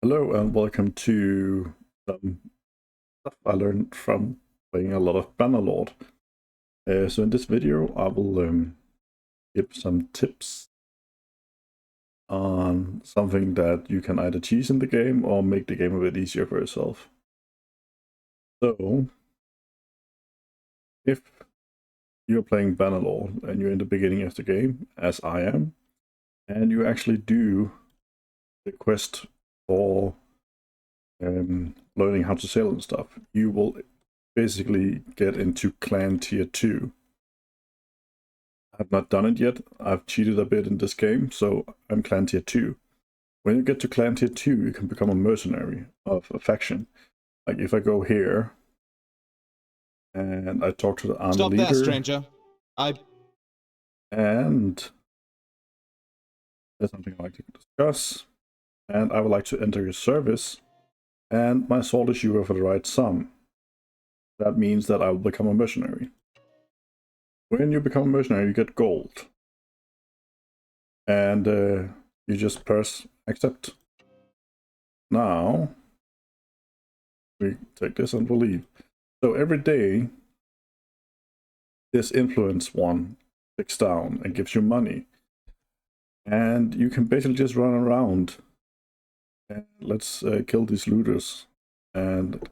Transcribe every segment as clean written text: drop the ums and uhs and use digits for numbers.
Hello and welcome to some stuff I learned from playing a lot of Bannerlord. So in this video I will give some tips on something that you can either cheese in the game or make the game a bit easier for yourself. So if you're playing Bannerlord and you're in the beginning of the game, as I am, and you actually do the quest for learning how to sail and stuff, you will basically get into clan tier 2. I've not done it yet. I've cheated a bit in this game, so I'm clan tier 2. When you get to clan tier 2, you can become a mercenary of a faction. Like if I go here and I talk to the army Stop leader. there, stranger. And there's something I'd like to discuss. And I would like to enter your service. And my sword is you for the right sum. That means that I will become a mercenary. When you become a mercenary, you get gold. And you just press accept. Now, we take this and we'll leave. So every day, this influence one ticks down and gives you money. And you can basically just run around. And let's kill these looters. And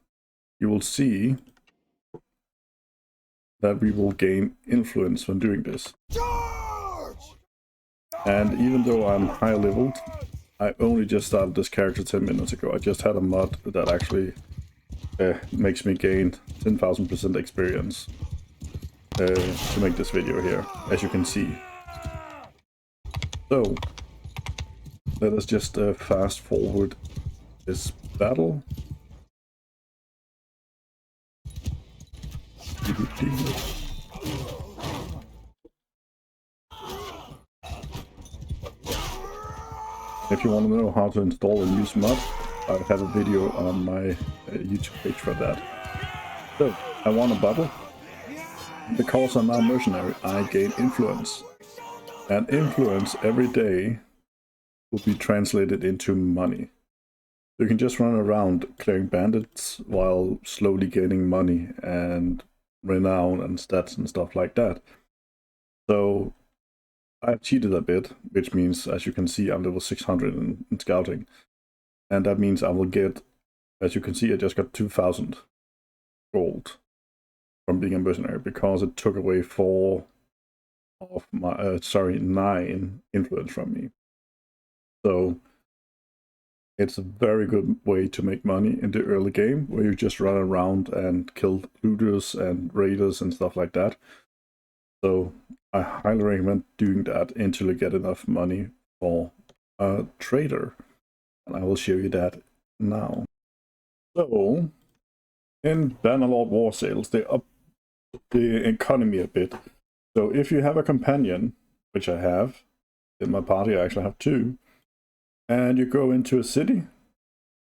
you will see that we will gain influence when doing this. Charge! And even though I'm high leveled, I only just started this character 10 minutes ago. I just had a mod that actually makes me gain 10,000% experience to make this video here, as you can see. So, let us just fast forward this battle. If you want to know how to install and use mod, I have a video on my YouTube page for that. So, I won a battle. Because I'm now mercenary, I gain influence. And influence every day will be translated into money. You can just run around clearing bandits while slowly gaining money and renown and stats and stuff like that. So I've cheated a bit, which means, as you can see, I'm level 600 in scouting. And that means I will get, as you can see, I just got 2,000 gold from being a mercenary because it took away 4 of my, 9 influence from me. So it's a very good way to make money in the early game, where you just run around and kill looters and raiders and stuff like that. So I highly recommend doing that until you get enough money for a trader. And I will show you that now. So in Bannerlord Warsails, they up the economy a bit. So if you have a companion, which I have, in my party I actually have 2, and you go into a city,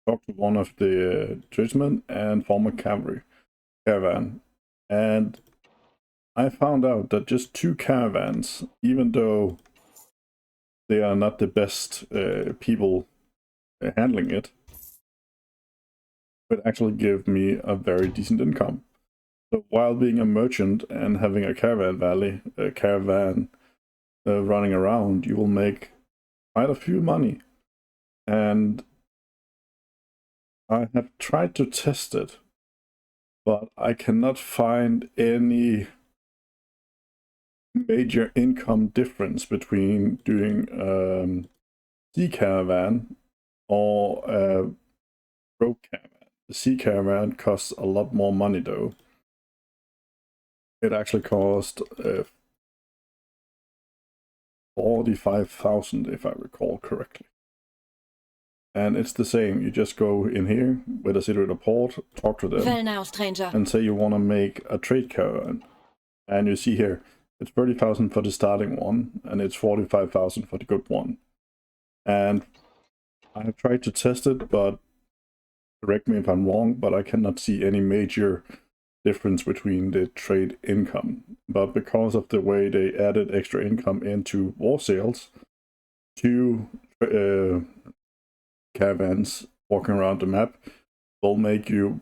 talk to one of the tradesmen and form a caravan. And I found out that just 2 caravans, even though they are not the best people handling it, would actually give me a very decent income. So while being a merchant and having a caravan running around, you will make quite a few money. And I have tried to test it, but I cannot find any major income difference between doing sea caravan or road caravan. The sea caravan costs a lot more money though. It actually cost 45,000 if I recall correctly. And it's the same, you just go in here with a city port, talk to them, Well now, stranger, and say you want to make a trade caravan. And you see here, it's 30,000 for the starting one, and it's 45,000 for the good one. And I have tried to test it, but correct me if I'm wrong, but I cannot see any major difference between the trade income. But because of the way they added extra income into Warsails, 2 caravans walking around the map will make you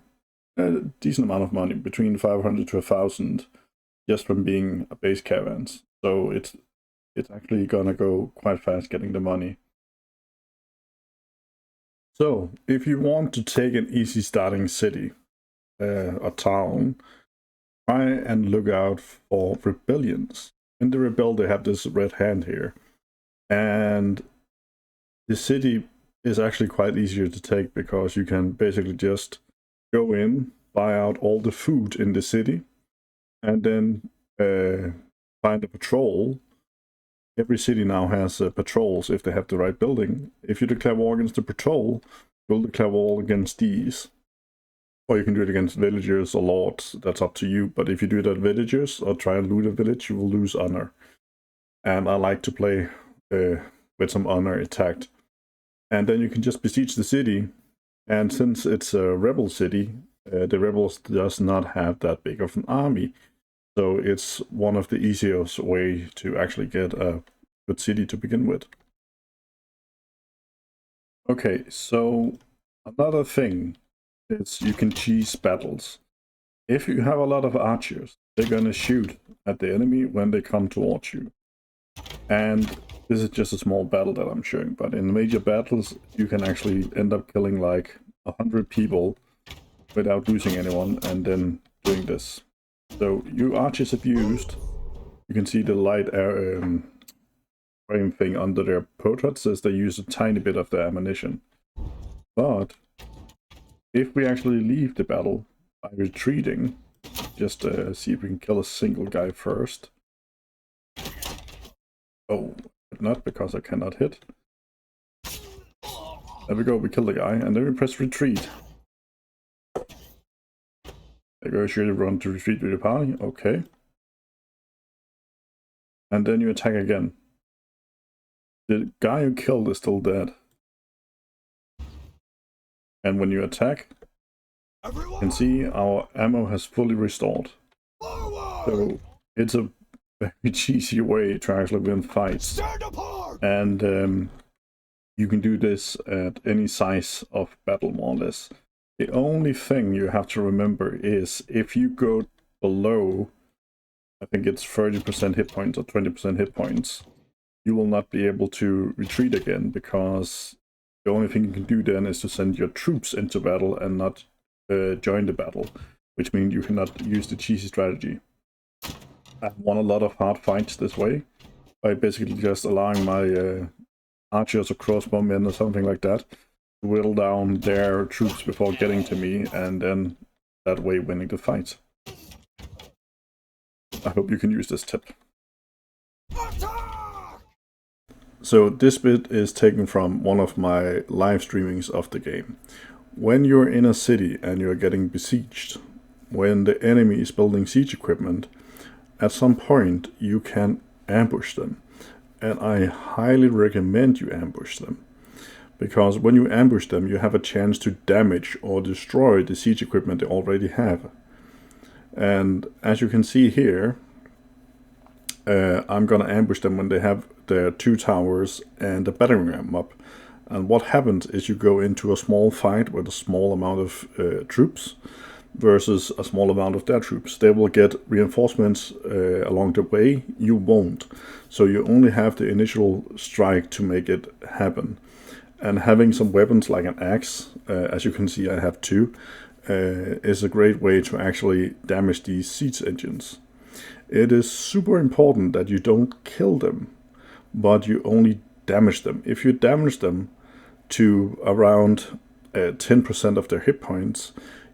a decent amount of money, between 500 to 1,000, just from being a base caravans. So it's actually gonna go quite fast getting the money. So if you want to take an easy starting city or town, try and look out for rebellions. In the rebel, they have this red hand here, and the city is actually quite easier to take because you can basically just go in, buy out all the food in the city, and then find a patrol. Every city now has patrols if they have the right building. If you declare war against the patrol, you'll declare war against these. Or you can do it against villagers or lords, that's up to you. But if you do it at villagers or try and loot a village, you will lose honor. And I like to play with some honor attacked. And then you can just besiege the city. And since it's a rebel city, the rebels does not have that big of an army. So it's one of the easiest way to actually get a good city to begin with. Okay, so another thing is you can cheese battles. If you have a lot of archers, they're gonna shoot at the enemy when they come towards you. And this is just a small battle that I'm showing, but in major battles, you can actually end up killing like 100 people without losing anyone, and then doing this. So you archers abused, you can see the light frame thing under their portrait says they use a tiny bit of their ammunition. But if we actually leave the battle by retreating, just see if we can kill a single guy first. Oh, but not because I cannot hit. There we go, we kill the guy, and then we press retreat. There goes your run to retreat with your party, okay. And then you attack again. The guy you killed is still dead. And when you attack, you can see our ammo has fully restored. So it's a very cheesy way to actually win fights. And you can do this at any size of battle, more or less. The only thing you have to remember is if you go below, I think it's 30% hit points or 20% hit points, you will not be able to retreat again, because the only thing you can do then is to send your troops into battle and not join the battle, which means you cannot use the cheesy strategy. I've won a lot of hard fights this way, by basically just allowing my archers or crossbowmen or something like that to whittle down their troops before getting to me, and then that way winning the fight. I hope you can use this tip. So this bit is taken from one of my live streamings of the game. When you're in a city and you're getting besieged, when the enemy is building siege equipment, at some point you can ambush them. And I highly recommend you ambush them. Because when you ambush them, you have a chance to damage or destroy the siege equipment they already have. And as you can see here, I'm gonna ambush them when they have their 2 towers and the battering ram up. And what happens is you go into a small fight with a small amount of troops versus a small amount of their troops. They will get reinforcements along the way, you won't. So you only have the initial strike to make it happen. And having some weapons like an axe, as you can see I have 2, is a great way to actually damage these siege engines. It is super important that you don't kill them, but you only damage them. If you damage them to around 10% of their hit points,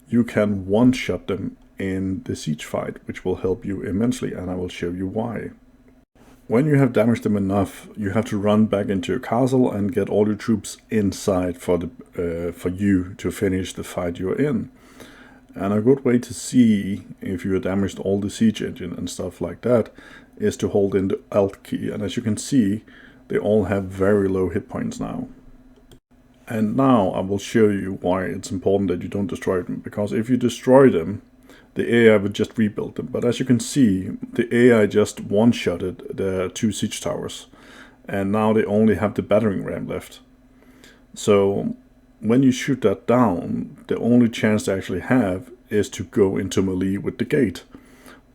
you can one-shot them in the siege fight, which will help you immensely, and I will show you why. When you have damaged them enough, you have to run back into your castle and get all your troops inside for you to finish the fight you're in. And a good way to see if you have damaged all the siege engine and stuff like that is to hold in the Alt key. And as you can see, they all have very low hit points now. And now I will show you why it's important that you don't destroy them. Because if you destroy them, the AI would just rebuild them. But as you can see, the AI just one-shotted the 2 siege towers. And now they only have the battering ram left. So when you shoot that down, the only chance they actually have is to go into melee with the gate.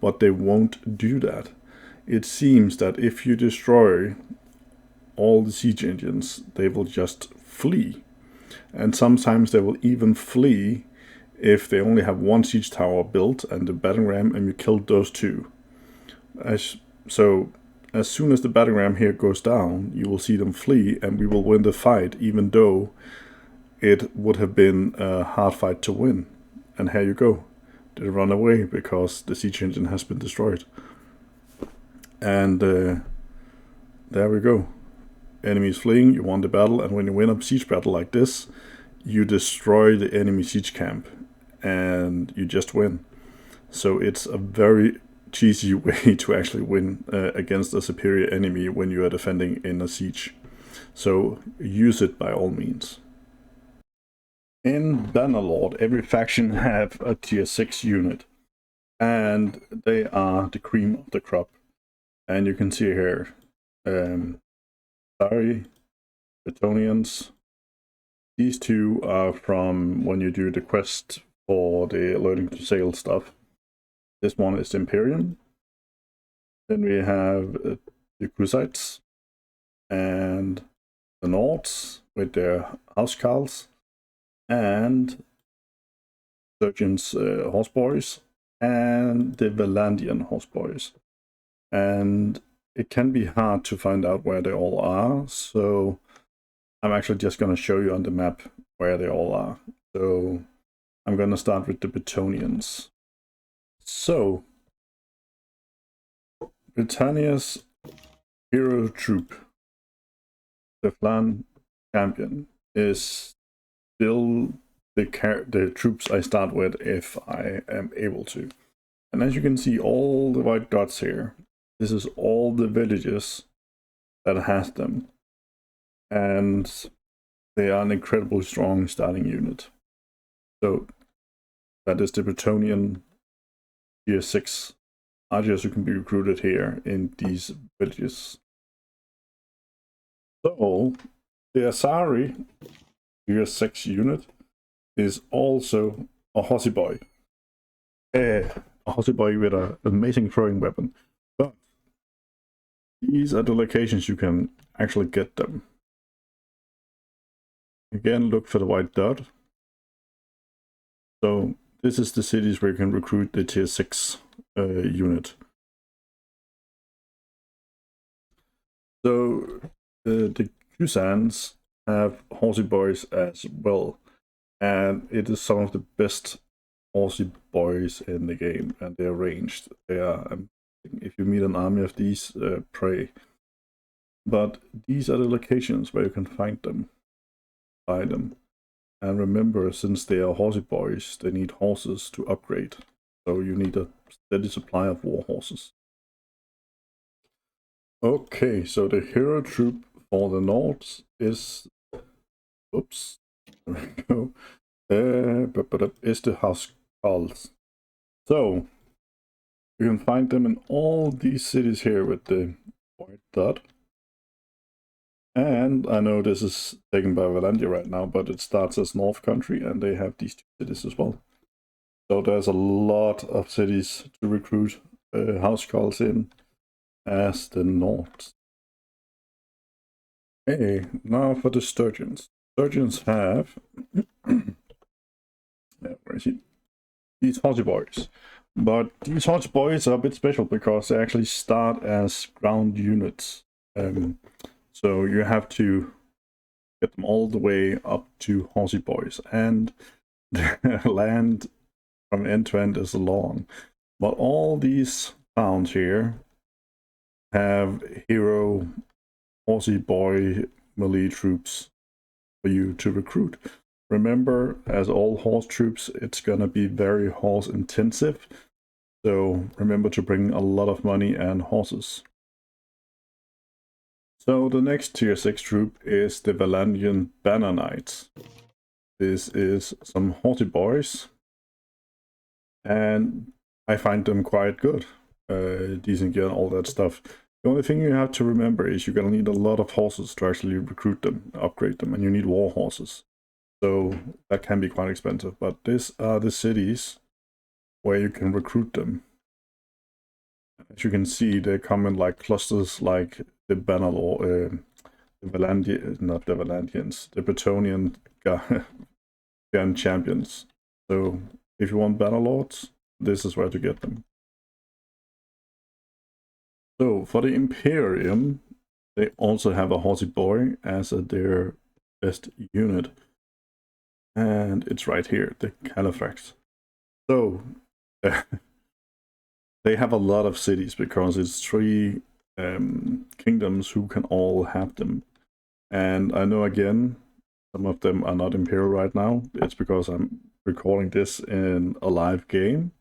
But they won't do that. It seems that if you destroy all the siege engines, they will just flee. And sometimes they will even flee if they only have one siege tower built and the battering ram, and you killed those two. So as soon as the battering ram here goes down, you will see them flee, and we will win the fight, even though it would have been a hard fight to win. And here you go. They run away because the siege engine has been destroyed. And there we go. Enemies fleeing, you won the battle, and when you win a siege battle like this, you destroy the enemy siege camp, and you just win. So it's a very cheesy way to actually win against a superior enemy when you are defending in a siege. So use it by all means. In Bannerlord, every faction have a tier 6 unit, and they are the cream of the crop. And you can see here, Aserai, Battanians. These two are from when you do the quest for the learning to sail stuff. This one is Imperium. Then we have the Khuzaites and the Nords with their housecarls, and Sturgian's horseboys, and the Vlandian horseboys. And it can be hard to find out where they all are, so I'm actually just going to show you on the map where they all are. So I'm going to start with the Battanians. So Battania's hero troop, the Flan champion, is still the troops I start with if I am able to. And as you can see, all the white dots here, this is all the villages that has them. And they are an incredibly strong starting unit. So that is the Battanian tier 6 archers who can be recruited here in these villages. So the Aserai tier 6 unit is also a horseboy. A horseboy with an amazing throwing weapon. But these are the locations you can actually get them. Again, look for the white dot. So this is the cities where you can recruit the tier 6 unit. So the Khuzants have horsey boys as well, and it is some of the best horsey boys in the game, and they're ranged. They are, if you meet an army of these, pray. But these are the locations where you can find them. Buy them. And remember, since they are horsey boys, they need horses to upgrade. So you need a steady supply of war horses. Okay, so the hero troop for the Nords is... Oops. There we go. Is the housecarls. So you can find them in all these cities here with the white dot. And I know this is taken by Vlandia right now, but it starts as North Country, and they have these two cities as well. So there's a lot of cities to recruit housecarls in as the Nords. Okay, now for the Sturgians. Sturgians have where is he? These horsey boys. But these horsey boys are a bit special because they actually start as ground units. So you have to get them all the way up to horsey boys, and the land from end to end is long. But all these towns here have hero horsey boy melee troops for you to recruit. Remember, as all horse troops, it's gonna be very horse intensive. So remember to bring a lot of money and horses. So the next tier 6 troop is the Vlandian Banner Knights. This is some horsey boys, and I find them quite good. Decent gear and all that stuff. The only thing you have to remember is you're gonna need a lot of horses to actually recruit them, upgrade them, and you need war horses. so that can be quite expensive. But these are the cities where you can recruit them. As you can see, they come in like clusters, like the Bannerlord, the Vlandia, not the Vlandians, the Battanian champions. So if you want Bannerlords, this is where to get them. So for the Imperium, they also have a horsey boy as their best unit. And it's right here, the Caliphrax. So they have a lot of cities because it's 3 kingdoms who can all have them. And I know, again, some of them are not Imperial right now. It's because I'm recording this in a live game.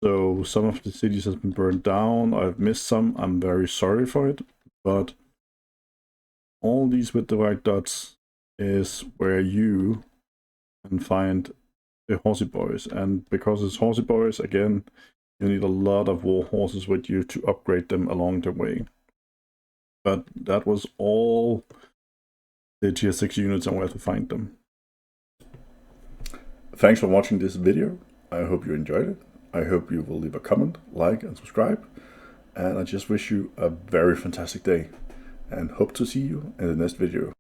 So some of the cities have been burned down. I've missed some. I'm very sorry for it. But all these with the white dots is where you can find the horsey boys. And because it's horsey boys, again, you need a lot of war horses with you to upgrade them along the way. But that was all the tier 6 units and where to find them. Thanks for watching this video. I hope you enjoyed it. I hope you will leave a comment, like, and subscribe. And I just wish you a very fantastic day and hope to see you in the next video.